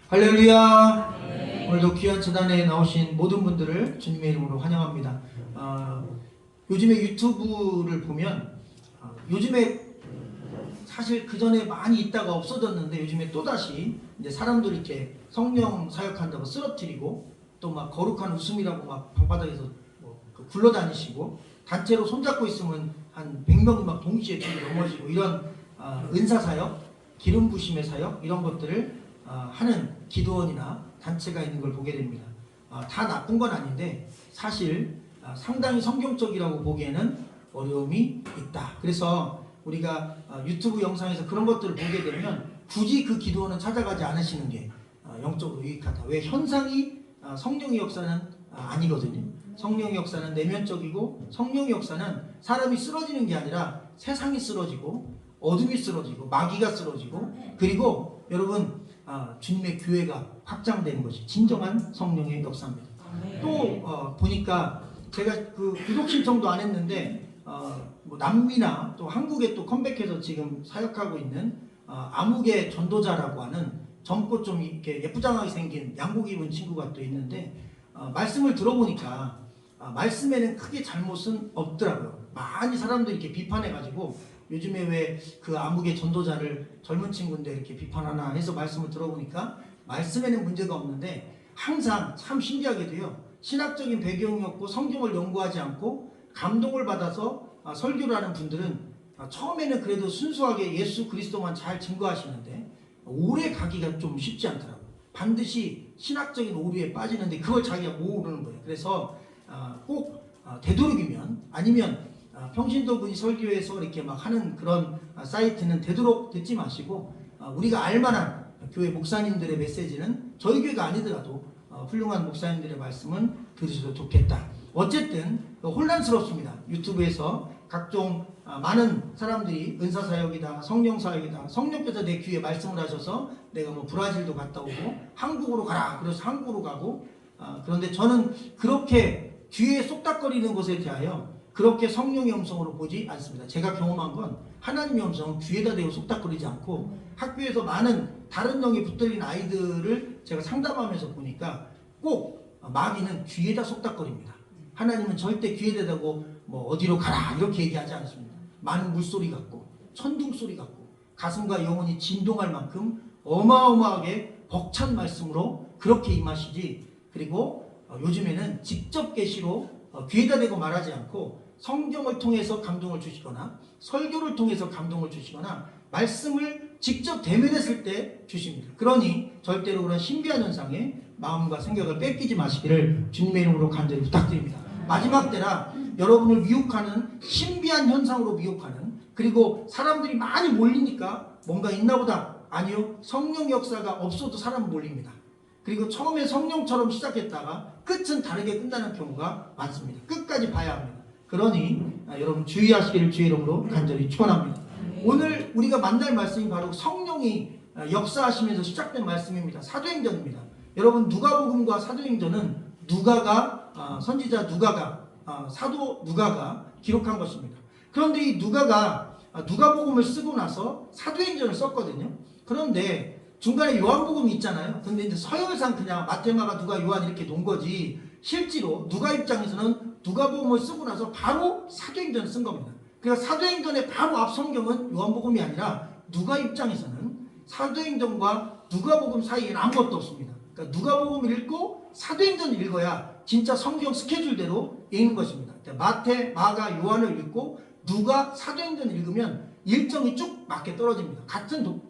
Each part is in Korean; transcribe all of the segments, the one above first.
할렐루야. 네. 오늘도 귀한 재단에 나오신 모든 분들을 주님의 이름으로 환영합니다. 요즘에 유튜브를 보면 요즘에 사실 그 전에 많이 있다가 없어졌는데 요즘에 또다시 이제 사람들 이렇게 성령 사역한다고 쓰러뜨리고 또 막 거룩한 웃음이라고 막 방바닥에서 굴러다니시고 단체로 손잡고 있으면 한 100명이 막 동시에 뒤로 넘어지고 이런 은사 사역, 기름 부심의 사역 이런 것들을 하는 기도원이나 단체가 있는 걸 보게 됩니다. 다 나쁜 건 아닌데 사실 상당히 성경적이라고 보기에는 어려움이 있다. 그래서 우리가 유튜브 영상에서 그런 것들을 보게 되면 굳이 그 기도원은 찾아가지 않으시는 게 영적으로 유익하다. 왜? 현상이 성령의 역사는 아니거든요. 성령의 역사는 내면적이고 성령의 역사는 사람이 쓰러지는 게 아니라 세상이 쓰러지고 어둠이 쓰러지고 마귀가 쓰러지고 그리고 여러분 주님의 교회가 확장되는 것이 진정한 성령의 역사입니다. 또 보니까 제가 그 구독 신청도 안 했는데 뭐 남미나 또 한국에 또 컴백해서 지금 사역하고 있는 암흑의 전도자라고 하는 젊고 좀 이렇게 예쁘장하게 생긴 양복 입은 친구가 또 있는데 말씀을 들어보니까 말씀에는 크게 잘못은 없더라고요. 많이 사람들이 이렇게 비판해가지고 요즘에 왜 그 암흑의 전도자를 젊은 친구인데 이렇게 비판하나 해서 말씀을 들어보니까 말씀에는 문제가 없는데 항상 참 신기하게도요. 신학적인 배경이 없고 성경을 연구하지 않고 감동을 받아서 설교를 하는 분들은 처음에는 그래도 순수하게 예수 그리스도만 잘 증거하시는데 오래 가기가 좀 쉽지 않더라고요. 반드시 신학적인 오류에 빠지는데 그걸 자기가 모르는 거예요. 그래서 꼭 되도록이면 아니면 평신도분이 설교에서 이렇게 막 하는 그런 사이트는 되도록 듣지 마시고 우리가 알만한 교회 목사님들의 메시지는 저희 교회가 아니더라도 훌륭한 목사님들의 말씀은 들으셔도 좋겠다. 어쨌든 혼란스럽습니다. 유튜브에서 각종 많은 사람들이 은사사역이다, 성령사역이다, 성령께서 내 귀에 말씀을 하셔서 내가 뭐 브라질도 갔다 오고 한국으로 가라 그래서 한국으로 가고 그런데 저는 그렇게 귀에 쏙닥거리는 것에 대하여 그렇게 성령의 음성으로 보지 않습니다. 제가 경험한 건 하나님의 음성은 귀에다 대고 쏙닥거리지 않고 학교에서 많은 다른 영이 붙들린 아이들을 제가 상담하면서 보니까 꼭 마귀는 귀에다 쏙닥거립니다. 하나님은 절대 귀에다 대고 뭐 어디로 가라 이렇게 얘기하지 않습니다. 많은 물소리 같고 천둥 소리 같고 가슴과 영혼이 진동할 만큼 어마어마하게 벅찬 말씀으로 그렇게 임하시지. 그리고 요즘에는 직접 계시로 귀에다 대고 말하지 않고 성경을 통해서 감동을 주시거나 설교를 통해서 감동을 주시거나 말씀을 직접 대면했을 때 주십니다. 그러니 절대로 그런 신비한 현상에 마음과 생각을 뺏기지 마시기를 주님의 이름으로 간절히 부탁드립니다. 마지막 때라 여러분을 미혹하는 신비한 현상으로 미혹하는 그리고 사람들이 많이 몰리니까 뭔가 있나 보다. 아니요. 성령 역사가 없어도 사람은 몰립니다. 그리고 처음에 성령처럼 시작했다가 끝은 다르게 끝나는 경우가 많습니다. 끝까지 봐야 합니다. 그러니 여러분 주의하시기를 주의 이름으로 간절히 축원합니다. 오늘 우리가 만날 말씀이 바로 성령이 역사하시면서 시작된 말씀입니다. 사도행전입니다. 여러분 누가복음과 사도행전은 누가가 선지자 누가가 사도 누가가 기록한 것입니다. 그런데 이 누가가 누가복음을 쓰고 나서 사도행전을 썼거든요. 그런데 중간에 요한복음이 있잖아요. 근데 이제 서열상 그냥 마태, 마가, 누가, 요한 이렇게 놓은 거지 실제로 누가 입장에서는 누가복음을 쓰고 나서 바로 사도행전을 쓴 겁니다. 그러니까 사도행전의 바로 앞 성경은 요한복음이 아니라 누가 입장에서는 사도행전과 누가복음 사이에는 아무것도 없습니다. 그러니까 누가복음을 읽고 사도행전을 읽어야 진짜 성경 스케줄대로 읽는 것입니다. 마태, 마가, 요한을 읽고 누가 사도행전을 읽으면 일정이 쭉 맞게 떨어집니다. 같은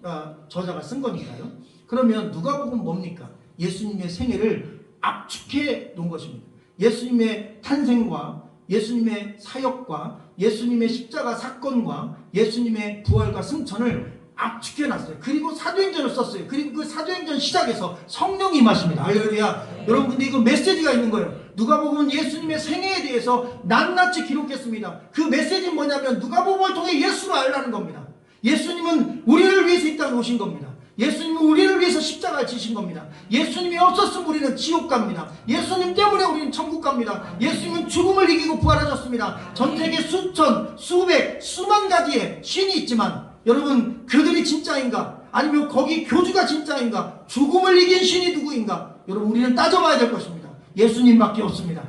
저자가 쓴 거니까요. 그러면 누가복음은 뭡니까? 예수님의 생애를 압축해 놓은 것입니다. 예수님의 탄생과 예수님의 사역과 예수님의 십자가 사건과 예수님의 부활과 승천을 압축해 놨어요. 그리고 사도행전을 썼어요. 그리고 그 사도행전 시작에서 성령이 임하십니다. 할렐루야. 여러분 근데 이거 메시지가 있는 거예요. 누가복음은 예수님의 생애에 대해서 낱낱이 기록했습니다. 그 메시지는 뭐냐면 누가복음을 통해 예수를 알라는 겁니다. 예수님은 우리를 위해서 이 땅에 오신 겁니다. 예수님은 우리를 위해서 십자가를 지신 겁니다. 예수님이 없었으면 우리는 지옥 갑니다. 예수님 때문에 우리는 천국 갑니다. 예수님은 죽음을 이기고 부활하셨습니다. 전 세계 수천, 수백, 수만 가지의 신이 있지만 여러분 그들이 진짜인가? 아니면 거기 교주가 진짜인가? 죽음을 이긴 신이 누구인가? 여러분 우리는 따져봐야 될 것입니다. 예수님밖에 없습니다.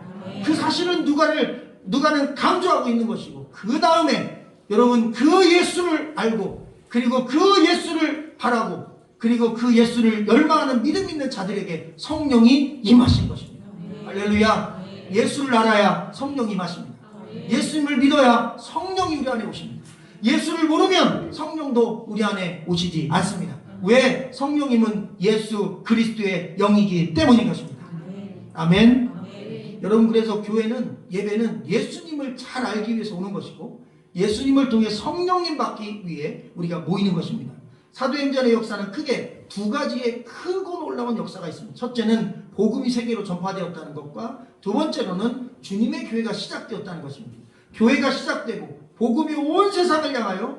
그 사실은 누가는 강조하고 있는 것이고, 그 다음에 여러분 그 예수를 알고, 그리고 그 예수를 바라고, 그리고 그 예수를 열망하는 믿음 있는 자들에게 성령이 임하신 것입니다. 할렐루야. 예수를 알아야 성령이 임하십니다. 예수님을 믿어야 성령이 우리 안에 오십니다. 예수를 모르면 성령도 우리 안에 오시지 않습니다. 왜? 성령님은 예수 그리스도의 영이기 때문인 것입니다. 아멘. 여러분, 그래서 교회는, 예배는 예수님을 잘 알기 위해서 오는 것이고, 예수님을 통해 성령님 받기 위해 우리가 모이는 것입니다. 사도행전의 역사는 크게 두 가지의 크고 놀라운 역사가 있습니다. 첫째는 복음이 세계로 전파되었다는 것과, 두 번째로는 주님의 교회가 시작되었다는 것입니다. 교회가 시작되고 복음이 온 세상을 향하여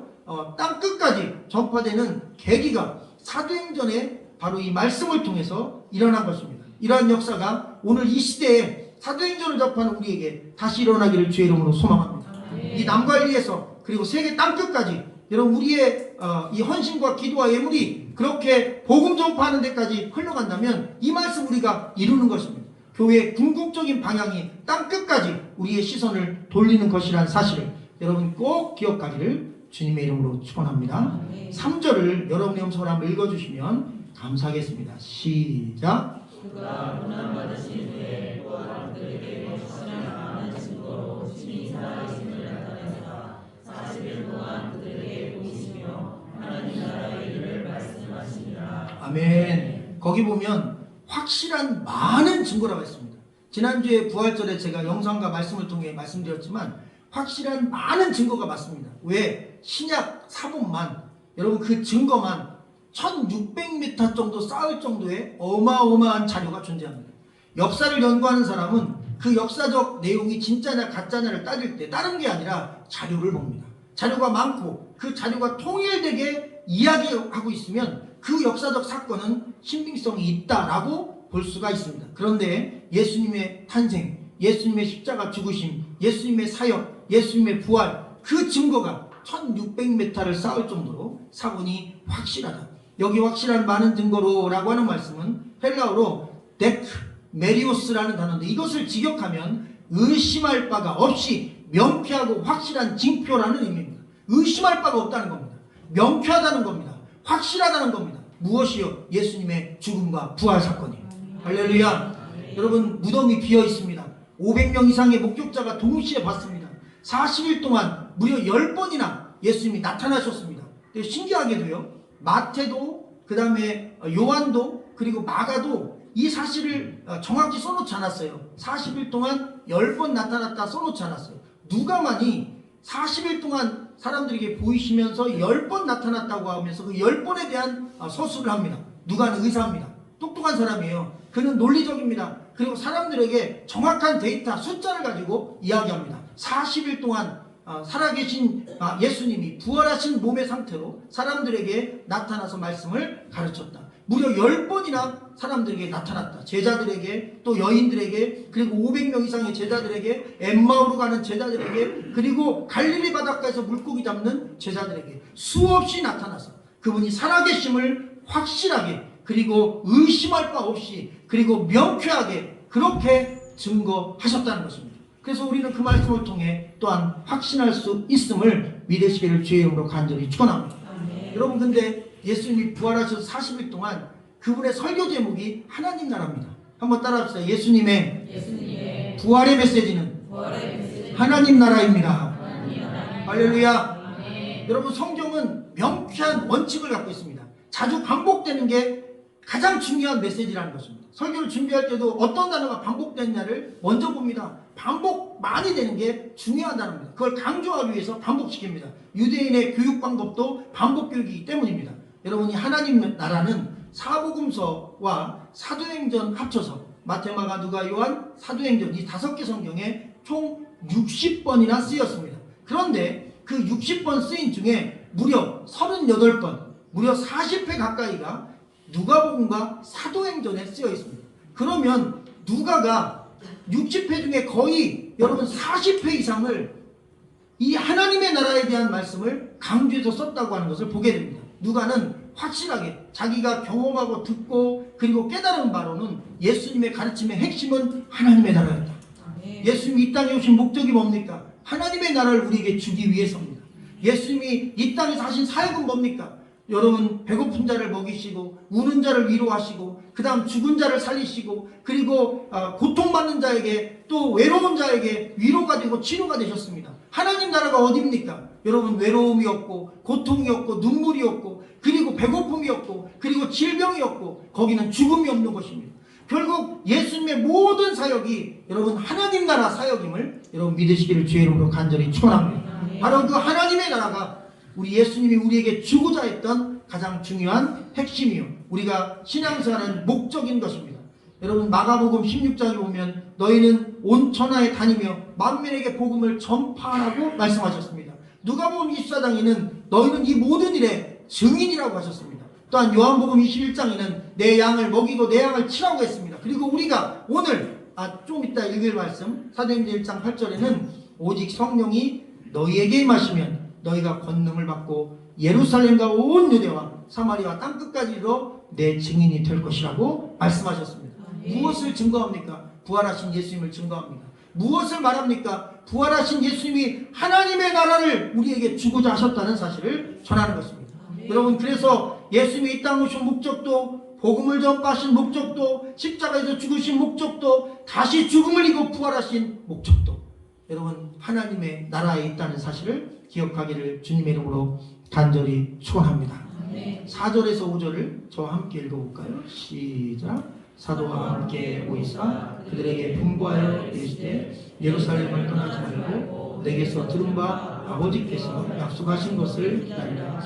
땅 끝까지 전파되는 계기가 사도행전의 바로 이 말씀을 통해서 일어난 것입니다. 이러한 역사가 오늘 이 시대에 사도행전을 접하는 우리에게 다시 일어나기를 주의 이름으로 소망합니다. 이 남관리에서 그리고 세계 땅 끝까지 여러분 우리의 이 헌신과 기도와 예물이 그렇게 복음 전파하는 데까지 흘러간다면 이 말씀 우리가 이루는 것입니다. 교회의 궁극적인 방향이 땅 끝까지 우리의 시선을 돌리는 것이라는 사실을 여러분 꼭 기억하기를 주님의 이름으로 축원합니다. 3절을 여러분의 음성으로 한번 읽어주시면 감사하겠습니다. 시작. 그가 고난받으신 후에 또 사람들에게 확실한 많은 증거로 신이 살아계심을 나타내사 40일 동안 그들에게 보이시며 하나님 나라의 일을 말씀하시니라. 아멘. 거기 보면 확실한 많은 증거라고 했습니다. 지난주에 부활절에 제가 영상과 말씀을 통해 말씀드렸지만 확실한 많은 증거가 맞습니다. 왜? 신약 사본만, 여러분 그 증거만 1600m 정도 쌓을 정도의 어마어마한 자료가 존재합니다. 역사를 연구하는 사람은 그 역사적 내용이 진짜냐 가짜냐를 따질 때 다른 게 아니라 자료를 봅니다. 자료가 많고 그 자료가 통일되게 이야기하고 있으면 그 역사적 사건은 신빙성이 있다라고 볼 수가 있습니다. 그런데 예수님의 탄생, 예수님의 십자가 죽으심, 예수님의 사역, 예수님의 부활, 그 증거가 1600m를 쌓을 정도로 사본이 확실하다. 여기 확실한 많은 증거로 라고 하는 말씀은 헬라어로 데크 메리오스라는 단어인데, 이것을 직역하면 의심할 바가 없이 명쾌하고 확실한 징표라는 의미입니다. 의심할 바가 없다는 겁니다. 명쾌하다는 겁니다. 확실하다는 겁니다. 무엇이요? 예수님의 죽음과 부활 사건이에요. 할렐루야. 여러분 무덤이 비어 있습니다. 500명 이상의 목격자가 동시에 봤습니다. 40일 동안 무려 10번이나 예수님이 나타나셨습니다. 신기하게도요, 마태도 그 다음에 요한도 그리고 마가도 이 사실을 정확히 써놓지 않았어요. 40일 동안 10번 나타났다 써놓지 않았어요. 누가만이 40일 동안 사람들에게 보이시면서 10번 나타났다고 하면서 그 10번에 대한 서술을 합니다. 누가는 의사입니다. 똑똑한 사람이에요. 그는 논리적입니다. 그리고 사람들에게 정확한 데이터, 숫자를 가지고 이야기합니다. 40일 동안 살아계신 예수님이 부활하신 몸의 상태로 사람들에게 나타나서 말씀을 가르쳤다. 무려 10번이나 사람들에게 나타났다. 제자들에게, 또 여인들에게, 그리고 500명 이상의 제자들에게, 엠마오로 가는 제자들에게, 그리고 갈릴리 바닷가에서 물고기 잡는 제자들에게 수없이 나타나서 그분이 살아계심을 확실하게, 그리고 의심할 바 없이, 그리고 명쾌하게 그렇게 증거하셨다는 것입니다. 그래서 우리는 그 말씀을 통해 또한 확신할 수 있음을 믿으시기를 주의 이름으로 간절히 축원합니다. 여러분, 근데 예수님이 부활하셔서 40일 동안 그분의 설교 제목이 하나님 나라입니다. 한번 따라합시다. 예수님의 부활의 메시지는 하나님 나라입니다. 할렐루야. 여러분, 성경은 명쾌한 원칙을 갖고 있습니다. 자주 반복되는 게 가장 중요한 메시지라는 것입니다. 설교를 준비할 때도 어떤 단어가 반복됐냐를 먼저 봅니다. 반복 많이 되는 게 중요하다는 겁니다. 그걸 강조하기 위해서 반복시킵니다. 유대인의 교육 방법도 반복 교육이기 때문입니다. 여러분이 하나님 나라는 사복음서와 사도행전 합쳐서 마태, 마가, 누가, 요한, 사도행전 이 5개 성경에 총 60번이나 쓰였습니다. 그런데 그 60번 쓰인 중에 무려 38번, 무려 40회 가까이가 누가복음과 사도행전에 쓰여 있습니다. 그러면 누가가 60회 중에 거의 여러분 40회 이상을 이 하나님의 나라에 대한 말씀을 강조해서 썼다고 하는 것을 보게 됩니다. 누가는 확실하게 자기가 경험하고 듣고 그리고 깨달은 바로는 예수님의 가르침의 핵심은 하나님의 나라였다. 예수님이 이 땅에 오신 목적이 뭡니까? 하나님의 나라를 우리에게 주기 위해서입니다. 예수님이 이 땅에서 하신 사역은 뭡니까? 여러분, 배고픈 자를 먹이시고 우는 자를 위로하시고 그 다음 죽은 자를 살리시고 그리고 고통받는 자에게 또 외로운 자에게 위로가 되고 치료가 되셨습니다. 하나님 나라가 어디입니까? 여러분, 외로움이 없고 고통이 없고 눈물이 없고 그리고 배고픔이 없고 그리고 질병이 없고 거기는 죽음이 없는 것입니다. 결국 예수님의 모든 사역이 여러분 하나님 나라 사역임을 여러분 믿으시기를 주의 이름으로 간절히 축원합니다. 바로 그 하나님의 나라가 우리 예수님이 우리에게 주고자 했던 가장 중요한 핵심이요, 우리가 신앙생활하는 목적인 것입니다. 여러분, 마가복음 16장에 보면 너희는 온 천하에 다니며 만민에게 복음을 전파하라고 말씀하셨습니다. 누가복음 24장에는 너희는 이 모든 일에 증인이라고 하셨습니다. 또한 요한복음 21장에는 내 양을 먹이고 내 양을 치라고 했습니다. 그리고 우리가 오늘 좀 이따 읽을 말씀 사도행전 1장 8절에는 오직 성령이 너희에게 임하시면 너희가 권능을 받고 예루살렘과 온 유대와 사마리아 땅끝까지 이르러 내 증인이 될 것이라고 말씀하셨습니다. 무엇을 증거합니까? 부활하신 예수님을 증거합니다. 무엇을 말합니까? 부활하신 예수님이 하나님의 나라를 우리에게 주고자 하셨다는 사실을 전하는 것입니다. 여러분, 그래서 예수님이 이 땅에 오신 목적도, 복음을 전파하신 목적도, 십자가에서 죽으신 목적도, 다시 죽음을 이기고 부활하신 목적도, 여러분 하나님의 나라에 있다는 사실을 기억하기를 주님의 이름으로 간절히 축원합니다. 4절에서 5절을 저와 함께 읽어볼까요? 시작. 사도와 함께 오이사 그들에게 분부하여 이르시되 예루살렘을 떠나지 말고 내게서 들은 바 아버지께서 약속하신 것을 기다리라.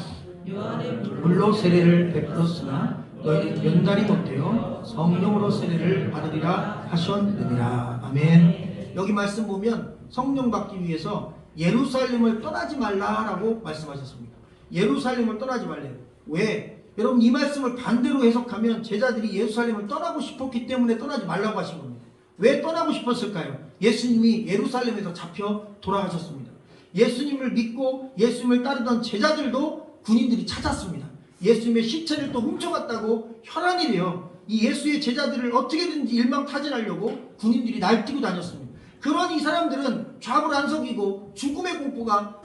물로 세례를 베풀었으나 너희는 연달이 못되어 성령으로 세례를 받으리라 하셨느니라. 아멘. 여기 말씀 보면 성령 받기 위해서 예루살렘을 떠나지 말라라고 말씀하셨습니다. 예루살렘을 떠나지 말래요. 왜? 여러분, 이 말씀을 반대로 해석하면 제자들이 예루살렘을 떠나고 싶었기 때문에 떠나지 말라고 하신 겁니다. 왜 떠나고 싶었을까요? 예수님이 예루살렘에서 잡혀 돌아가셨습니다. 예수님을 믿고 예수님을 따르던 제자들도 군인들이 찾았습니다. 예수님의 시체를 또 훔쳐갔다고 혈안이 돼요. 이 예수의 제자들을 어떻게든지 일망타진하려고 군인들이 날뛰고 다녔습니다. 그러니 이 사람들은 좌불안석이고 죽음의 공포가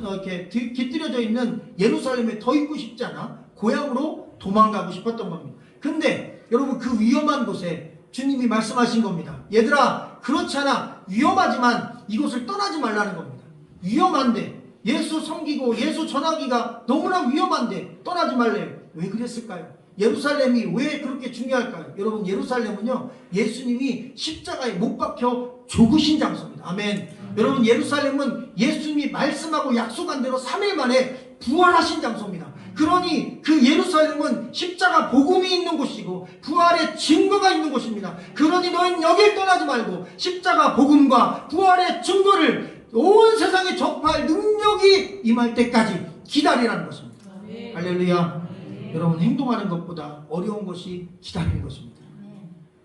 이렇게 깃들여져 있는 예루살렘에 더 있고 싶지 않아 고향으로 도망가고 싶었던 겁니다. 근데 여러분, 그 위험한 곳에 주님이 말씀하신 겁니다. 얘들아, 그렇지 않아. 위험하지만 이곳을 떠나지 말라는 겁니다. 위험한데, 예수 섬기고 예수 전하기가 너무나 위험한데 떠나지 말래요. 왜 그랬을까요? 예루살렘이 왜 그렇게 중요할까요? 여러분, 예루살렘은요, 예수님이 십자가에 못 박혀 죽으신 장소입니다. 아멘. 여러분, 예루살렘은 예수님이 말씀하고 약속한 대로 3일 만에 부활하신 장소입니다. 그러니 그 예루살렘은 십자가 복음이 있는 곳이고 부활의 증거가 있는 곳입니다. 그러니 너희는 여길 떠나지 말고 십자가 복음과 부활의 증거를 온 세상에 접할 능력이 임할 때까지 기다리라는 것입니다. 할렐루야. 여러분, 행동하는 것보다 어려운 것이 기다리는 것입니다.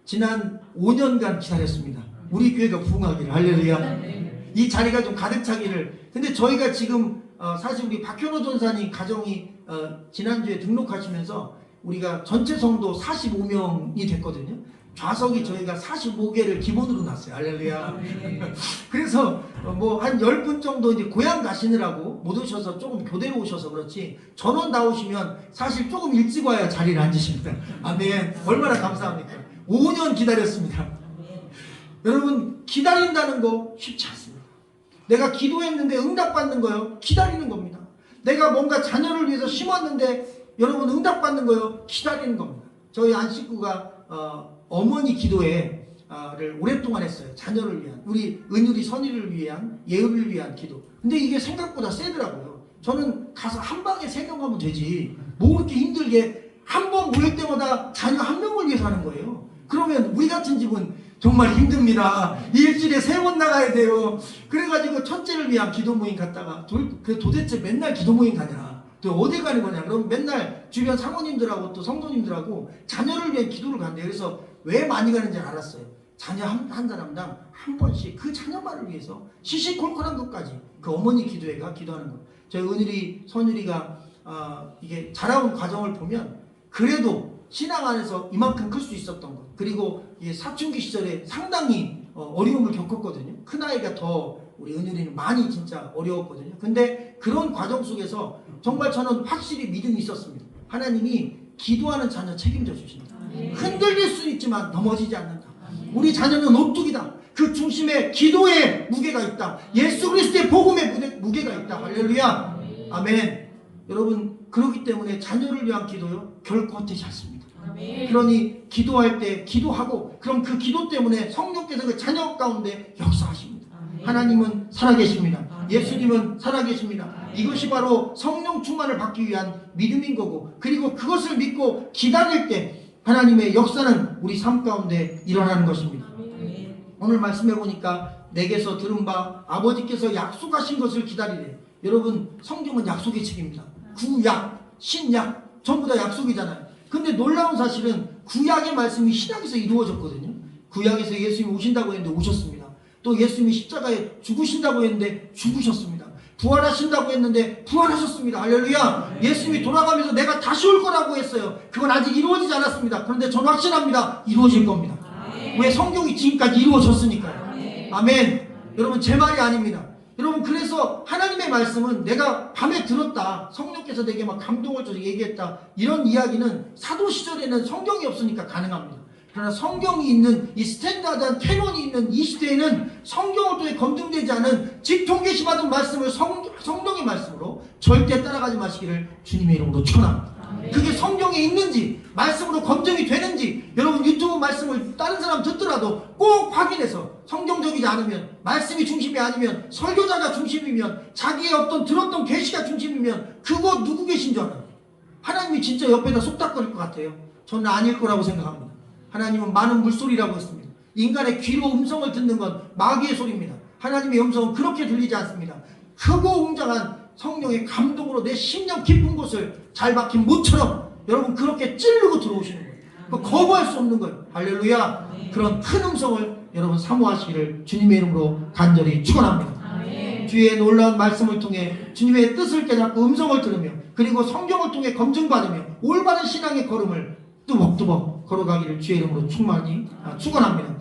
지난 5년간 기다렸습니다. 우리 교회가 부흥하기를. 할렐루야. 이 자리가 좀 가득 차기를. 근데 저희가 지금 사실 우리 박현호 전사님 가정이 지난주에 등록하시면서 우리가 전체 성도 45명이 됐거든요. 좌석이 저희가 45개를 기본으로 놨어요. 할렐루야. 그래서 뭐 한 10분 정도 이제 고향 가시느라고 못 오셔서 조금 교대로 오셔서 그렇지, 전원 다 오시면 사실 조금 일찍 와야 자리를 앉으십니다. 아멘. 얼마나 감사합니까? 5년 기다렸습니다. 여러분, 기다린다는 거 쉽지 않습니다. 내가 기도했는데 응답받는 거요, 기다리는 겁니다. 내가 뭔가 자녀를 위해서 심었는데 여러분 응답받는 거요, 기다리는 겁니다. 저희 안식구가 어머니 기도회를 오랫동안 했어요. 자녀를 위한, 우리 은율이 선의를 위한, 예의를 위한 기도. 근데 이게 생각보다 세더라고요. 저는 가서 한 방에 3명 하면 되지, 뭐 그렇게 힘들게 한 번 모일 때마다 자녀 한 명을 위해서 하는 거예요. 그러면 우리 같은 집은 정말 힘듭니다. 일주일에 3번 나가야 돼요. 그래가지고 첫째를 위한 기도 모임 갔다가 도대체 맨날 기도 모임 가냐, 또 어디 가는 거냐, 그럼 맨날 주변 사모님들하고 또 성도님들하고 자녀를 위한 기도를 간대요. 그래서 왜 많이 가는지 알았어요. 자녀 한 사람당 한 번씩 그 자녀만을 위해서 시시콜콜한 것까지 그 어머니 기도회가 기도하는 거. 저희 은율이 선율이가 이게 자라온 과정을 보면 그래도 신앙 안에서 이만큼 클 수 있었던 것, 그리고 이게 사춘기 시절에 상당히 어려움을 겪었거든요. 큰아이가 더 우리 은율이는 많이 진짜 어려웠거든요. 근데 그런 과정 속에서 정말 저는 확실히 믿음이 있었습니다. 하나님이 기도하는 자녀 책임져 주신다. 흔들릴 수 있지만 넘어지지 않는다. 우리 자녀는 오뚝이다. 그 중심에 기도의 무게가 있다. 예수 그리스도의 복음의 무게가 있다. 할렐루야. 아멘. 여러분, 그렇기 때문에 자녀를 위한 기도요 결코 헛되지 않습니다. 그러니 기도할 때 기도하고, 그럼 그 기도 때문에 성령께서 그 자녀 가운데 역사하십니다. 하나님은 살아계십니다. 예수님은 살아계십니다. 이것이 바로 성령 충만을 받기 위한 믿음인 거고, 그리고 그것을 믿고 기다릴 때 하나님의 역사는 우리 삶 가운데 일어나는 것입니다. 오늘 말씀해 보니까 내게서 들은 바 아버지께서 약속하신 것을 기다리래. 여러분, 성경은 약속의 책입니다. 구약, 신약 전부 다 약속이잖아요. 근데 놀라운 사실은 구약의 말씀이 신약에서 이루어졌거든요. 구약에서 예수님이 오신다고 했는데 오셨습니다. 또 예수님이 십자가에 죽으신다고 했는데 죽으셨습니다. 부활하신다고 했는데 부활하셨습니다. 할렐루야. 예수님이 돌아가면서 내가 다시 올 거라고 했어요. 그건 아직 이루어지지 않았습니다. 그런데 저는 확신합니다. 이루어질 겁니다. 왜? 성경이 지금까지 이루어졌으니까요. 아멘. 여러분, 제 말이 아닙니다. 여러분, 그래서 하나님의 말씀은 내가 밤에 들었다, 성령께서 내게 막 감동을 줘서 얘기했다, 이런 이야기는 사도 시절에는 성경이 없으니까 가능합니다. 그러나 성경이 있는 이 스탠다드한 캐논이 있는 이 시대에는 성경을 통해 검증되지 않은 직통계시 받은 말씀을 성령의 말씀으로 절대 따라가지 마시기를 주님의 이름으로 축원합니다. 그게 성경에 있는지 말씀으로 검증이 되는지 여러분 유튜브 말씀을 다른 사람 듣더라도 꼭 확인해서, 성경적이지 않으면, 말씀이 중심이 아니면, 설교자가 중심이면, 자기의 어떤 들었던 계시가 중심이면 그거 누구 계신 줄 알아요? 하나님이 진짜 옆에다 속닥거릴 것 같아요? 저는 아닐 거라고 생각합니다. 하나님은 많은 물소리라고 했습니다. 인간의 귀로 음성을 듣는 건 마귀의 소리입니다. 하나님의 음성은 그렇게 들리지 않습니다. 크고 웅장한 성령의 감동으로 내 심령 깊은 곳을 잘 박힌 못처럼 여러분 그렇게 찌르고 들어오시는 거예요. 그 거부할 수 없는 거예요. 할렐루야. 그런 큰 음성을 여러분 사모하시기를 주님의 이름으로 간절히 축원합니다. 주의 놀라운 말씀을 통해 주님의 뜻을 깨닫고 음성을 들으며, 그리고 성경을 통해 검증받으며 올바른 신앙의 걸음을 뚜벅뚜벅 걸어가기를 주의 이름으로 축원합니다.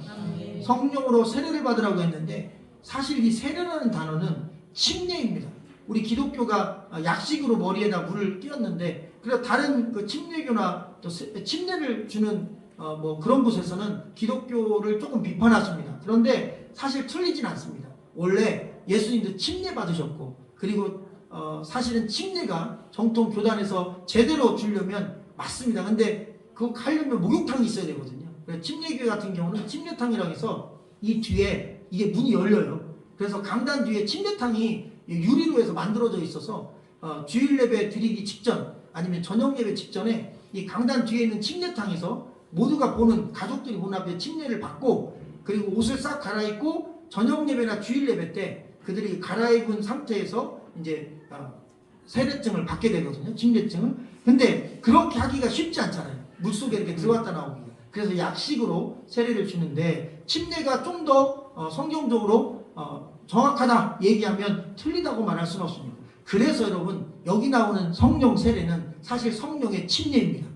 성령으로 세례를 받으라고 했는데 사실 이 세례라는 단어는 침례입니다. 우리 기독교가 약식으로 머리에다 물을 끼얹는데, 그래서 다른 그 침례교나 또 침례를 주는 뭐 그런 곳에서는 기독교를 조금 비판하십니다. 그런데 사실 틀리진 않습니다. 원래 예수님도 침례 받으셨고, 그리고 사실은 침례가 정통 교단에서 제대로 주려면 맞습니다. 근데 그거 하려면 목욕탕이 있어야 되거든요. 그래서 침례교회 같은 경우는 침례탕이라고 해서 이 뒤에 이게 문이 열려요. 그래서 강단 뒤에 침례탕이 유리로 해서 만들어져 있어서 주일 예배 드리기 직전 아니면 저녁 예배 직전에 이 강단 뒤에 있는 침례탕에서 모두가 보는, 가족들이 보는 앞에 침례를 받고, 그리고 옷을 싹 갈아입고 저녁 예배나 주일 예배 때 그들이 갈아입은 상태에서 이제 세례증을 받게 되거든요. 침례증을. 근데 그렇게 하기가 쉽지 않잖아요. 물속에 이렇게 들어갔다 나오기가. 그래서 약식으로 세례를 주는데, 침례가 좀 더 성경적으로 정확하다 얘기하면 틀리다고 말할 수는 없습니다. 그래서 여러분, 여기 나오는 성령 세례는 사실 성령의 침례입니다.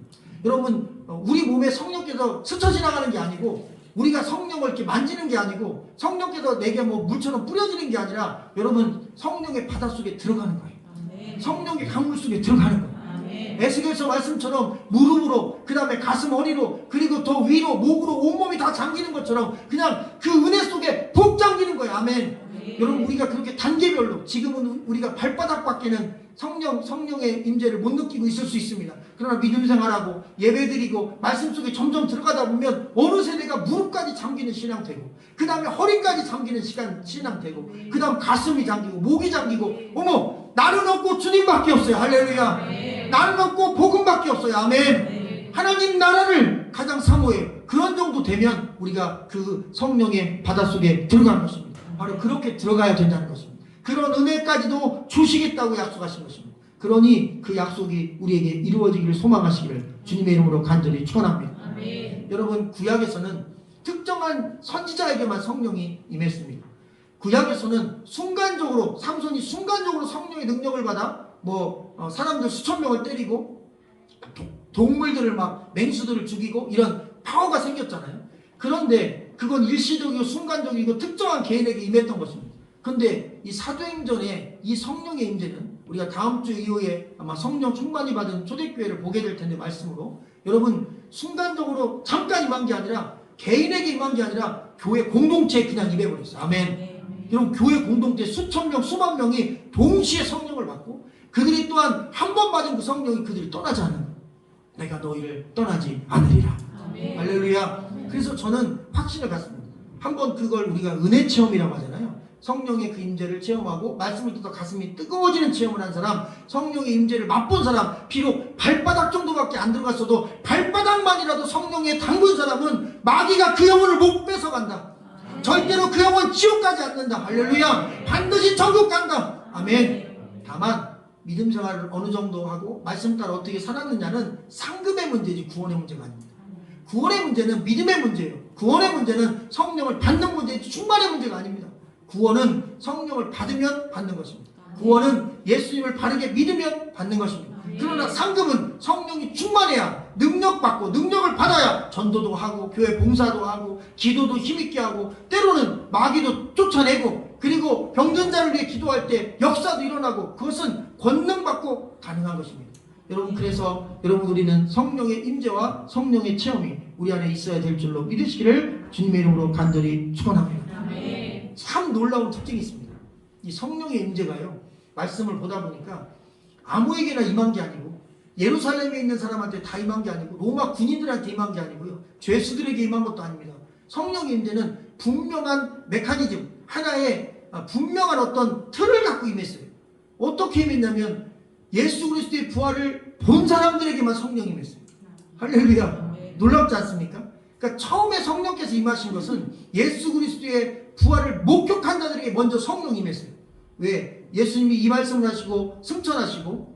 여러분, 우리 몸에 성령께서 스쳐 지나가는 게 아니고, 우리가 성령을 이렇게 만지는 게 아니고, 성령께서 내게 뭐 물처럼 뿌려지는 게 아니라, 여러분 성령의 바닷속에 들어가는 거예요. 성령의 강물 속에 들어가는 거예요. 에스겔서 말씀처럼 무릎으로, 그 다음에 가슴 허리로, 그리고 더 위로 목으로 온몸이 다 잠기는 것처럼 그냥 그 은혜 속에 푹 잠기는 거예요. 아멘. 여러분, 우리가 그렇게 단계별로, 지금은 우리가 발바닥밖에는 성령의 임재를 못 느끼고 있을 수 있습니다. 그러나 믿음 생활하고 예배드리고 말씀 속에 점점 들어가다 보면 어느새 내가 무릎까지 잠기는 신앙 되고, 그 다음에 허리까지 잠기는 신앙 되고, 그 다음 가슴이 잠기고 목이 잠기고, 어머, 나는 없고 주님밖에 없어요. 할렐루야. 나는 없고 복음밖에 없어요. 아멘. 하나님 나라를 가장 사모해요. 그런 정도 되면 우리가 그 성령의 바닷속에 들어가는 것입니다. 바로 그렇게 들어가야 된다는 것입니다. 그런 은혜까지도 주시겠다고 약속하신 것입니다. 그러니 그 약속이 우리에게 이루어지기를 소망하시기를 주님의 이름으로 간절히 축원합니다. 여러분, 구약에서는 특정한 선지자에게만 성령이 임했습니다. 구약에서는 순간적으로, 삼손이 순간적으로 성령의 능력을 받아 사람들 수천 명을 때리고 동물들을 막 맹수들을 죽이고 이런 파워가 생겼잖아요. 그런데 그건 일시적이고 순간적이고 특정한 개인에게 임했던 것입니다. 그런데 이 사도행전의 이 성령의 임재는 우리가 다음 주 이후에 아마 성령 충만이 받은 초대교회를 보게 될 텐데 말씀으로 여러분 순간적으로 잠깐 임한 게 아니라 개인에게 임한 게 아니라 교회 공동체에 그냥 임해버렸어요. 아멘. 여러분 교회 공동체 수천 명 수만 명이 동시에 성령을 받고 그들이 또한 한 번 받은 그 성령이 그들이 떠나지 않는 거예요. 내가 너희를 떠나지 않으리라. 아멘. 할렐루야. 그래서 저는 확신을 갖습니다. 한번 그걸 우리가 은혜 체험이라고 하잖아요. 성령의 그 임재를 체험하고 말씀을 듣다 가슴이 뜨거워지는 체험을 한 사람, 성령의 임재를 맛본 사람, 비록 발바닥 정도밖에 안 들어갔어도 발바닥만이라도 성령에 담근 사람은 마귀가 그 영혼을 못 뺏어간다. 절대로 그 영혼 지옥 가지 않는다. 할렐루야. 반드시 천국 간다. 아멘. 다만 믿음 생활을 어느 정도 하고 말씀 따라 어떻게 살았느냐는 상급의 문제지 구원의 문제가 아닙니다. 구원의 문제는 믿음의 문제예요. 구원의 문제는 성령을 받는 문제지 충만의 문제가 아닙니다. 구원은 성령을 받으면 받는 것입니다. 구원은 예수님을 바르게 믿으면 받는 것입니다. 그러나 상급은 성령이 충만해야 능력받고 능력을 받아야 전도도 하고 교회 봉사도 하고 기도도 힘있게 하고 때로는 마귀도 쫓아내고 그리고 병든 자를 위해 기도할 때 역사도 일어나고 그것은 권능받고 가능한 것입니다. 여러분 그래서 여러분 우리는 성령의 임재와 성령의 체험이 우리 안에 있어야 될 줄로 믿으시기를 주님의 이름으로 간절히 축원합니다. 참 놀라운 특징이 있습니다. 이 성령의 임재가요 말씀을 보다 보니까 아무에게나 임한 게 아니고 예루살렘에 있는 사람한테 다 임한 게 아니고 로마 군인들한테 임한 게 아니고요 죄수들에게 임한 것도 아닙니다. 성령의 임재는 분명한 메커니즘 하나의 분명한 어떤 틀을 갖고 임했어요. 어떻게 임했냐면 예수 그리스도의 부활을 본 사람들에게만 성령이 임했어요. 할렐루야. 놀랍지 않습니까? 그러니까 처음에 성령께서 임하신 것은 예수 그리스도의 부활을 목격한 자들에게 먼저 성령이 임했어요. 왜? 예수님이 이 말씀을 하시고 승천하시고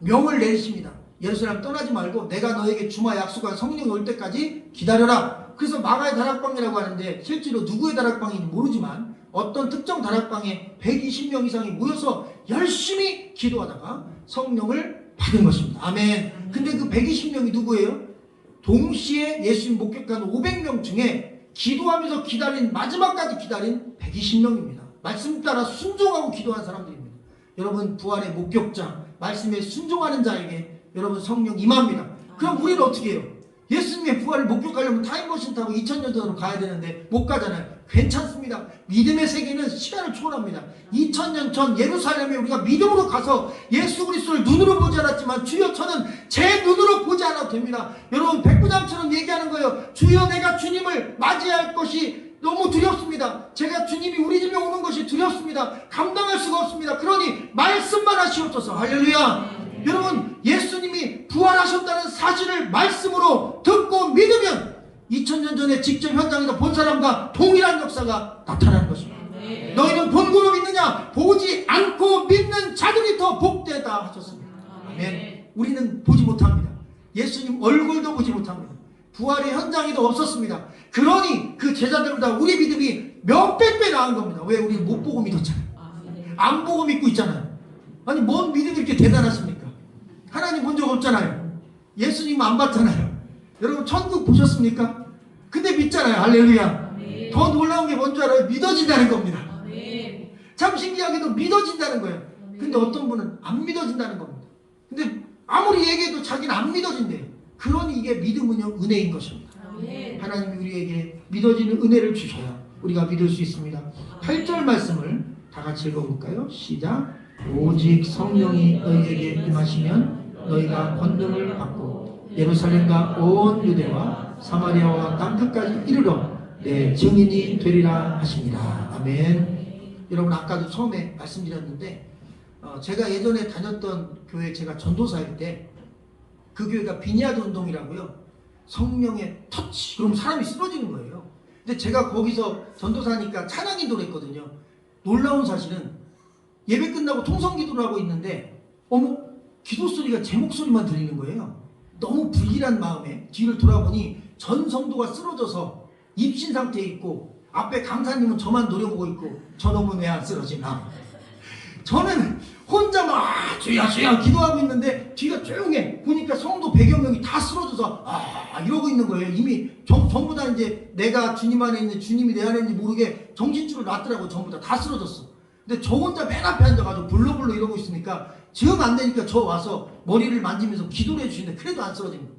명을 내리십니다. 예루살렘 떠나지 말고 내가 너에게 주마 약속한 성령이 올 때까지 기다려라. 그래서 마가의 다락방이라고 하는데 실제로 누구의 다락방인지 모르지만 어떤 특정 다락방에 120명 이상이 모여서 열심히 기도하다가 성령을 받은 것입니다. 아멘. 근데 그 120명이 누구예요? 동시에 예수님 목격한 500명 중에 기도하면서 기다린 마지막까지 기다린 120명입니다. 말씀 따라 순종하고 기도한 사람들입니다. 여러분 부활의 목격자 말씀에 순종하는 자에게 여러분 성령 임합니다. 그럼 우리는 어떻게 해요? 예수님의 부활을 목격하려면 타임머신 타고 2000년 전으로 가야 되는데 못 가잖아요. 괜찮습니다. 믿음의 세계는 시간을 초월합니다. 2000년 전 예루살렘에 우리가 믿음으로 가서 예수 그리스도를 눈으로 보지 않았지만 주여 저는 제 눈으로 보지 않아도 됩니다. 여러분 백부장처럼 얘기하는 거예요. 주여 내가 주님을 맞이할 것이 너무 두렵습니다. 제가 주님이 우리 집에 오는 것이 두렵습니다. 감당할 수가 없습니다. 그러니 말씀만 하시옵소서. 할렐루야. 여러분 예수님이 부활하셨다는 사실을 말씀으로 듣고 믿으면 2000년 전에 직접 현장에서 본 사람과 동일한 역사가 나타나는 것입니다. 너희는 본고로 믿느냐? 보지 않고 믿는 자들이 더 복되다 하셨습니다. 아멘. 우리는 보지 못합니다. 예수님 얼굴도 보지 못합니다. 부활의 현장에도 없었습니다. 그러니 그 제자들보다 우리 믿음이 몇백 배 나은 겁니다. 왜? 우리는 못 보고 믿었잖아요. 안 보고 믿고 있잖아요. 아니 뭔 믿음이 이렇게 대단하십니까? 하나님 본 적 없잖아요. 예수님 안 봤잖아요. 여러분 천국 보셨습니까? 근데 믿잖아요. 할렐루야. 더 놀라운 게 뭔지 알아요? 믿어진다는 겁니다. 참 신기하게도 믿어진다는 거예요. 근데 어떤 분은 안 믿어진다는 겁니다. 근데 아무리 얘기해도 자기는 안 믿어진대요. 그러니 이게 믿음은요 은혜인 것입니다. 하나님이 우리에게 믿어지는 은혜를 주셔야 우리가 믿을 수 있습니다. 8절 말씀을 다 같이 읽어볼까요? 시작. 오직 성령이 너희에게 임하시면 너희가 권능을 받고 예루살렘과 온 유대와 사마리아와 땅끝까지 이르러 내 증인이 되리라 하십니다. 아멘. 여러분 아까도 처음에 말씀드렸는데 제가 예전에 다녔던 교회 제가 전도사일 때 그 교회가 비니아드 운동이라고요. 성령의 터치 그럼 사람이 쓰러지는 거예요. 근데 제가 거기서 전도사니까 찬양 인도를 했거든요. 놀라운 사실은 예배 끝나고 통성기도를 하고 있는데 어머 기도 소리가 제 목소리만 들리는 거예요. 너무 불길한 마음에 뒤를 돌아보니 전 성도가 쓰러져서 입신 상태에 있고 앞에 강사님은 저만 노려보고 있고 저놈은 왜 안 쓰러지나. 저는 혼자 막 주야 주야 기도하고 있는데 뒤가 조용해. 보니까 성도 100여 명이 다 쓰러져서 이러고 있는 거예요. 이미 전부 다 이제 내가 주님 안에 있는, 주님이 내 안에 있는지 모르게 정신줄을 놨더라고. 전부 다 쓰러졌어. 근데 저 혼자 맨 앞에 앉아가지고 불러불러 이러고 있으니까 지금 안 되니까 저 와서 머리를 만지면서 기도를 해주시는데 그래도 안 쓰러지는 거예요.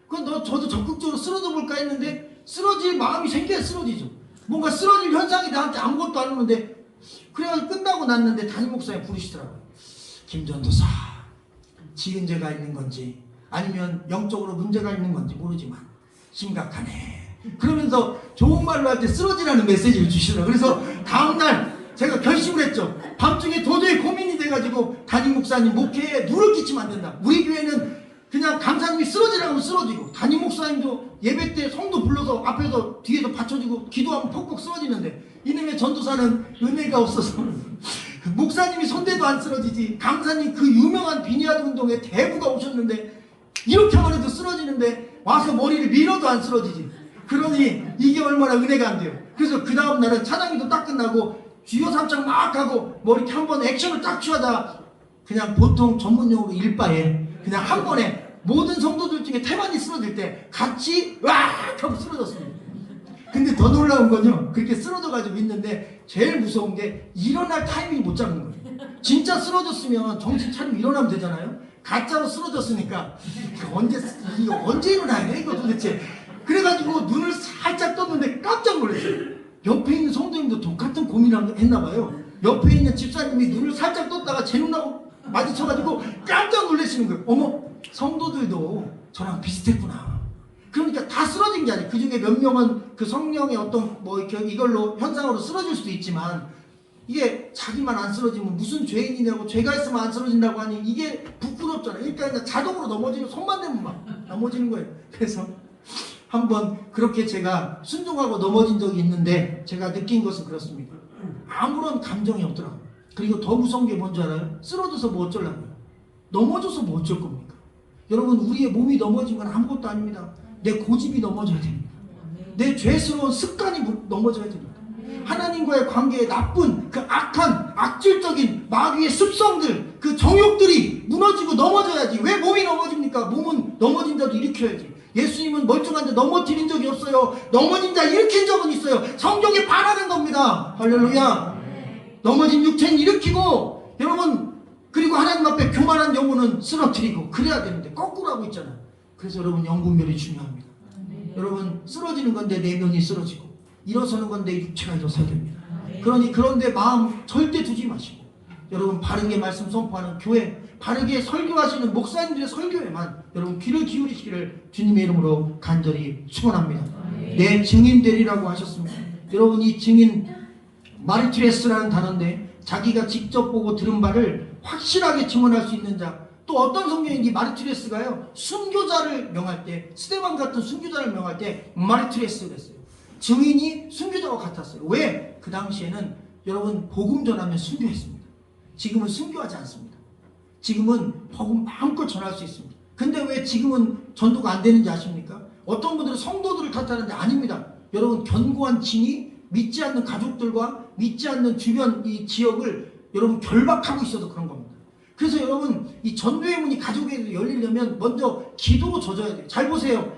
그럼 저도 적극적으로 쓰러져 볼까 했는데 쓰러질 마음이 생겨야 쓰러지죠. 뭔가 쓰러질 현상이 나한테 아무것도 안 오는데, 그래가지고 끝나고 났는데 담임 목사님 부르시더라고요. 김전도사, 지은죄가 있는 건지 아니면 영적으로 문제가 있는 건지 모르지만 심각하네. 그러면서 좋은 말로 할 때 쓰러지라는 메시지를 주시더라고요. 그래서 다음날 제가 결심을 했죠. 밤중에 도저히 고민이 돼가지고 담임 목사님 목회에 누를 끼치면 안 된다. 우리 교회는 그냥 강사님이 쓰러지라고 하면 쓰러지고, 담임 목사님도 예배 때 성도 불러서 앞에서 뒤에서 받쳐주고 기도하면 퍽퍽 쓰러지는데, 이놈의 전도사는 은혜가 없어서 목사님이 손대도 안 쓰러지지, 강사님 그 유명한 비니아드 운동에 대부가 오셨는데 이렇게만 해도 쓰러지는데 와서 머리를 밀어도 안 쓰러지지. 그러니 이게 얼마나 은혜가 안 돼요. 그래서 그 다음 날은 찬양기도 딱 끝나고 주여 삼창 막 하고 머리 이렇게 한번 액션을 딱 취하다 그냥 보통 전문용어로 일바에 그냥 한 번에 모든 성도들 중에 태반이 쓰러질 때 같이 와 하고 쓰러졌습니다. 근데 더 놀라운 건요, 그렇게 쓰러져가지고 있는데 제일 무서운 게 일어날 타이밍 못 잡는 거예요. 진짜 쓰러졌으면 정신 차리고 일어나면 되잖아요. 가짜로 쓰러졌으니까 이거 언제 일어나야 돼 이거 도대체. 그래가지고 눈을 살짝 떴는데 깜짝 놀랐어요. 옆에 있는 성도님도 똑같은 고민을 했나봐요. 옆에 있는 집사님이 눈을 살짝 떴다가 제 눈하고 마주쳐가지고 깜짝 놀라시는 거예요. 어머, 성도들도 저랑 비슷했구나. 그러니까 다 쓰러진 게 아니에요. 그 중에 몇 명은 그 성령의 어떤 이걸로 현상으로 쓰러질 수도 있지만, 이게 자기만 안 쓰러지면 무슨 죄인이냐고, 죄가 있으면 안 쓰러진다고 하니 이게 부끄럽잖아요. 그러니까 그냥 자동으로 넘어지는, 손만 대면 막 넘어지는 거예요. 그래서 한번 그렇게 제가 순종하고 넘어진 적이 있는데 제가 느낀 것은 그렇습니다. 아무런 감정이 없더라고요. 그리고 더 무서운 게 뭔지 알아요? 쓰러져서 뭐 어쩌려고요? 넘어져서 뭐 어쩔 겁니까? 여러분, 우리의 몸이 넘어진 건 아무것도 아닙니다. 내 고집이 넘어져야 됩니다. 내 죄스러운 습관이 넘어져야 됩니다. 하나님과의 관계에 나쁜 그 악한 악질적인 마귀의 습성들, 그 정욕들이 무너지고 넘어져야지. 왜 몸이 넘어집니까? 몸은 넘어진 자도 일으켜야지. 예수님은 멀쩡한데 넘어뜨린 적이 없어요. 넘어진 자 일으킨 적은 있어요. 성경에 반하는 겁니다. 할렐루야. 넘어진 육체는 일으키고, 여러분, 그리고 하나님 앞에 교만한 영혼은 쓰러뜨리고 그래야 되는데 거꾸로 하고 있잖아요. 그래서 여러분, 영분별이 중요합니다. 여러분, 쓰러지는 건데 내면이 쓰러지고 일어서는 건데 육체가 일어서야 됩니다. 그런데 마음 절대 두지 마시고, 여러분, 바르게 말씀 선포하는 교회, 바르게 설교하시는 목사님들의 설교에만 여러분 귀를 기울이시기를 주님의 이름으로 간절히 축원합니다. 내 증인 되리라고 하셨습니다. 여러분, 이 증인 마르티레스라는 단어인데, 자기가 직접 보고 들은 바를 확실하게 증언할 수 있는 자. 또 어떤 성경인지 마르티레스가요, 순교자를 명할 때, 스데반 같은 순교자를 명할 때 마르티레스를 했어요. 증인이 순교자와 같았어요. 왜? 그 당시에는 여러분, 복음 전하면 순교했습니다. 지금은 순교하지 않습니다. 지금은 복음 마음껏 전할 수 있습니다. 근데 왜 지금은 전도가 안 되는지 아십니까? 어떤 분들은 성도들을 탓하는데 아닙니다. 여러분, 견고한 진이 믿지 않는 가족들과 믿지 않는 주변 이 지역을 여러분 결박하고 있어서 그런 겁니다. 그래서 여러분, 이 전도의 문이 가족에게 열리려면 먼저 기도로 젖어야 돼요. 잘 보세요.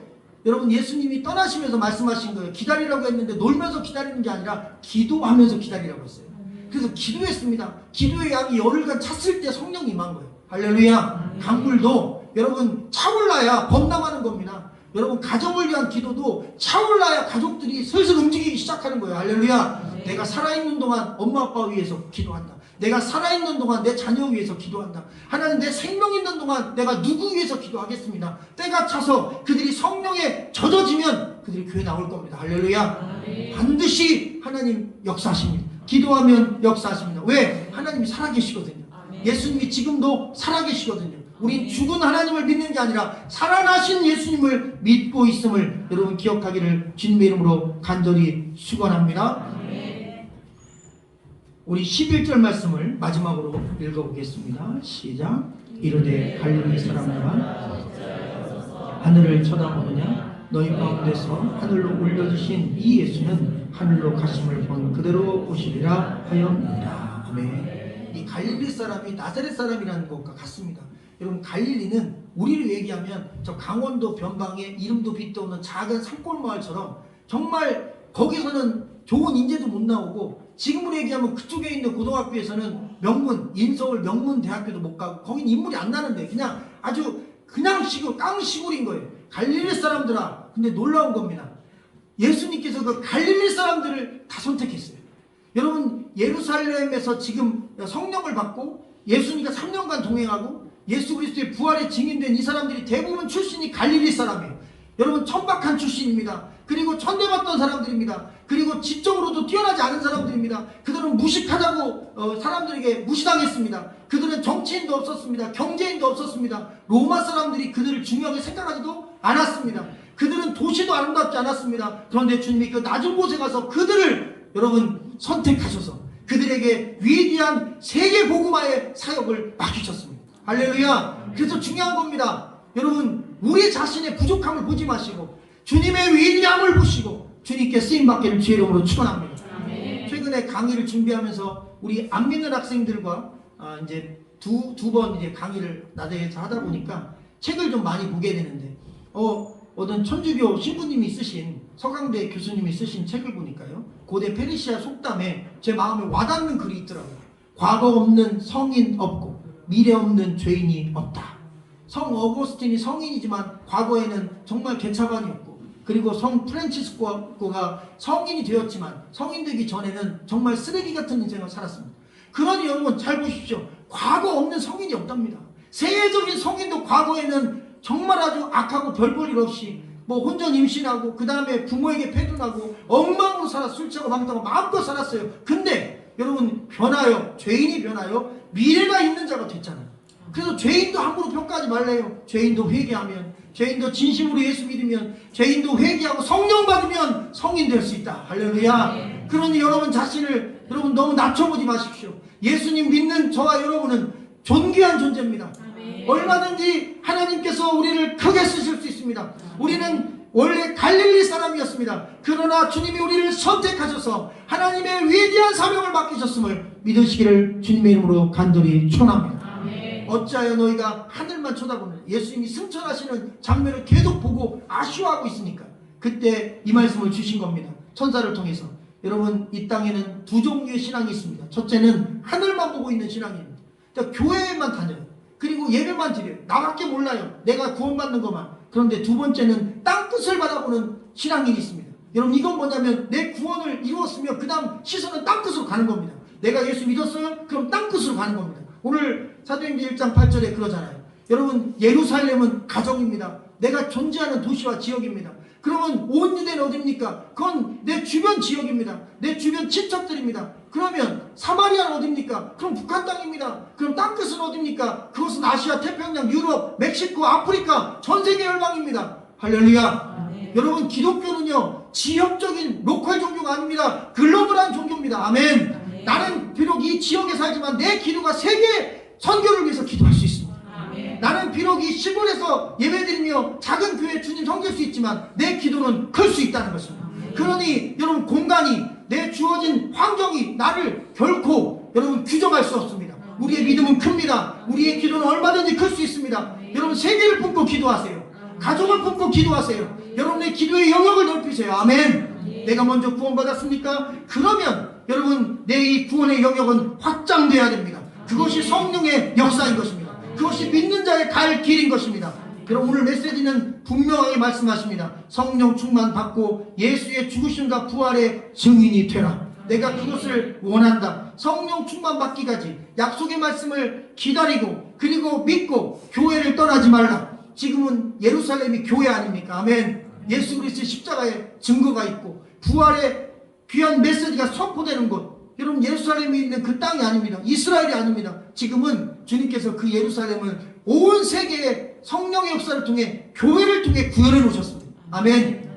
여러분, 예수님이 떠나시면서 말씀하신 거예요. 기다리라고 했는데 놀면서 기다리는 게 아니라 기도하면서 기다리라고 했어요. 그래서 기도했습니다. 기도의 양이 열흘간 찼을 때 성령이 임한 거예요. 할렐루야. 강물도 여러분 차올라야 범람하는 겁니다. 여러분, 가정을 위한 기도도 차올라야 가족들이 슬슬 움직이기 시작하는 거예요. 할렐루야. 내가 살아있는 동안 엄마 아빠 위해서 기도한다. 내가 살아있는 동안 내 자녀 위해서 기도한다. 하나님, 내 생명 있는 동안 내가 누구 위해서 기도하겠습니다. 때가 차서 그들이 성령에 젖어지면 그들이 교회 나올 겁니다. 할렐루야. 반드시 하나님 역사하십니다. 기도하면 역사하십니다. 왜? 하나님이 살아계시거든요. 예수님이 지금도 살아계시거든요. 우린 죽은 하나님을 믿는 게 아니라 살아나신 예수님을 믿고 있음을 여러분 기억하기를 주님의 이름으로 간절히 축원합니다. 우리 11절 말씀을 마지막으로 읽어보겠습니다. 시작. 이르되 갈릴리 사람들아, 하늘을 쳐다보느냐? 너희 가운데서 하늘로 올려주신 이 예수는 하늘로 가심을 본 그대로 오시리라 하였느니라. 아멘. 이 갈릴리 사람이 나사렛 사람이라는 것과 같습니다. 여러분, 갈릴리는 우리를 얘기하면 저 강원도 변방에 이름도 빛도 없는 작은 산골 마을처럼 정말 거기서는 좋은 인재도 못 나오고, 지금으로 얘기하면 그쪽에 있는 고등학교에서는 명문, 인서울 명문대학교도 못 가고 거긴 인물이 안 나는데 그냥 아주 그냥 시골, 깡시골인 거예요. 갈릴리 사람들아. 근데 놀라운 겁니다. 예수님께서 그 갈릴리 사람들을 다 선택했어요. 여러분, 예루살렘에서 지금 성령을 받고 예수님과 3년간 동행하고 예수 그리스도의 부활에 증인된 이 사람들이 대부분 출신이 갈릴리 사람이에요. 여러분, 천박한 출신입니다. 그리고 천대받던 사람들입니다. 그리고 지적으로도 뛰어나지 않은 사람들입니다. 그들은 무식하다고 사람들에게 무시당했습니다. 그들은 정치인도 없었습니다. 경제인도 없었습니다. 로마 사람들이 그들을 중요하게 생각하지도 않았습니다. 그들은 도시도 아름답지 않았습니다. 그런데 주님이 그 낮은 곳에 가서 그들을 여러분 선택하셔서 그들에게 위대한 세계 복음화의 사역을 맡기셨습니다. 할렐루야. 그래서 중요한 겁니다. 여러분, 우리 자신의 부족함을 보지 마시고 주님의 위대함을 보시고 주님께 쓰임받기를 주의 이름으로 축원합니다. 최근에 강의를 준비하면서 우리 안 믿는 학생들과 이제 두 번 이제 강의를 나대에서 하다 보니까 책을 좀 많이 보게 되는데 어떤 천주교 신부님이 쓰신, 서강대 교수님이 쓰신 책을 보니까요, 고대 페르시아 속담에 제 마음에 와닿는 글이 있더라고요. 과거 없는 성인 없고 미래 없는 죄인이 없다. 성 어거스틴이 성인이지만 과거에는 정말 개차반이었고, 그리고 성 프란치스코가 성인이 되었지만 성인 되기 전에는 정말 쓰레기 같은 인생을 살았습니다. 그러니 여러분 잘 보십시오. 과거 없는 성인이 없답니다. 세계적인 성인도 과거에는 정말 아주 악하고 별 볼 일 없이 뭐 혼전 임신하고 그 다음에 부모에게 패둔하고 엉망으로 살아 술 취하고 망당하고 마음껏 살았어요. 근데 여러분 변하여, 죄인이 변하여 미래가 있는 자가 됐잖아요. 그래서 죄인도 함부로 평가하지 말래요. 죄인도 회개하면, 죄인도 진심으로 예수 믿으면, 죄인도 회개하고 성령 받으면 성인 될 수 있다. 할렐루야. 그러니 여러분 자신을 여러분 너무 낮춰보지 마십시오. 예수님 믿는 저와 여러분은 존귀한 존재입니다. 얼마든지 하나님께서 우리를 크게 쓰실 수 있습니다. 우리는 원래 갈릴리 사람이었습니다. 그러나 주님이 우리를 선택하셔서 하나님의 위대한 사명을 맡기셨음을 믿으시기를 주님의 이름으로 간절히 축원합니다. 어찌하여 너희가 하늘만 쳐다보는, 예수님이 승천하시는 장면을 계속 보고 아쉬워하고 있으니까 그때 이 말씀을 주신 겁니다. 천사를 통해서. 여러분, 이 땅에는 두 종류의 신앙이 있습니다. 첫째는 하늘만 보고 있는 신앙입니다. 그러니까 교회에만 다녀요. 그리고 예배만 드려요. 나밖에 몰라요. 내가 구원받는 것만. 그런데 두 번째는 땅끝을 바라보는 신앙인이 있습니다. 여러분, 이건 뭐냐면 내 구원을 이루었으면 그 다음 시선은 땅끝으로 가는 겁니다. 내가 예수 믿었어요? 그럼 땅끝으로 가는 겁니다. 오늘 사도행전 1장 8절에 그러잖아요. 여러분, 예루살렘은 가정입니다. 내가 존재하는 도시와 지역입니다. 그러면 온 유대는 어딥니까? 그건 내 주변 지역입니다. 내 주변 친척들입니다. 그러면 사마리아는 어딥니까? 그럼 북한 땅입니다. 그럼 땅끝은 어딥니까? 그것은 아시아, 태평양, 유럽, 멕시코, 아프리카, 전 세계 열방입니다. 할렐루야. 여러분, 기독교는요 지역적인 로컬 종교가 아닙니다. 글로벌한 종교입니다. 아멘. 나는 비록 이 지역에 살지만 내 기도가 세계 선교를 위해서 기도할 수 있습니다. 나는 비록 이 시골에서 예배드리며 작은 교회 주님 섬길 수 있지만 내 기도는 클 수 있다는 것입니다. 그러니 여러분, 공간이, 내 주어진 환경이 나를 결코 여러분 규정할 수 없습니다. 우리의 믿음은 큽니다. 우리의 기도는 얼마든지 클 수 있습니다. 여러분, 세계를 품고 기도하세요. 가족을 품고 기도하세요. 여러분의 기도의 영역을 넓히세요. 아멘. 내가 먼저 구원받았습니까? 그러면 여러분, 내 이 구원의 영역은 확장돼야 됩니다. 그것이 성령의 역사인 것입니다. 그것이 믿는 자의 갈 길인 것입니다. 그럼 오늘 메시지는 분명하게 말씀하십니다. 성령 충만 받고 예수의 죽으심과 부활의 증인이 되라. 내가 그것을 원한다. 성령 충만 받기까지 약속의 말씀을 기다리고 그리고 믿고 교회를 떠나지 말라. 지금은 예루살렘이 교회 아닙니까? 아멘. 예수 그리스도의 십자가에 증거가 있고 부활의 귀한 메시지가 선포되는 곳, 여러분, 예루살렘에 있는 그 땅이 아닙니다. 이스라엘이 아닙니다. 지금은 주님께서 그 예루살렘을 온 세계의 성령의 역사를 통해, 교회를 통해 구현해 놓으셨습니다. 아멘.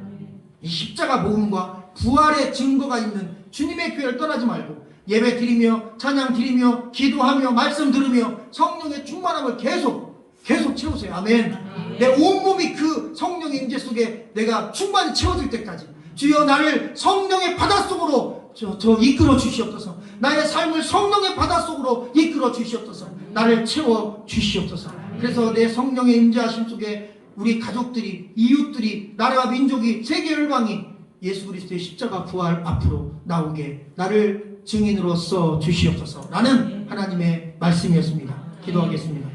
이 십자가 모험과 부활의 증거가 있는 주님의 교회를 떠나지 말고 예배 드리며 찬양 드리며 기도하며 말씀 들으며 성령의 충만함을 계속 채우세요. 아멘. 내 온몸이 그 성령의 임재 속에 내가 충만히 채워질 때까지 주여 나를 성령의 바닷속으로 저 이끌어 주시옵소서. 나의 삶을 성령의 바닷속으로 이끌어 주시옵소서. 나를 채워 주시옵소서. 그래서 내 성령의 임재하심 속에 우리 가족들이, 이웃들이, 나라와 민족이, 세계 열방이 예수 그리스도의 십자가 부활 앞으로 나오게 나를 증인으로 써 주시옵소서 라는 하나님의 말씀이었습니다. 기도하겠습니다.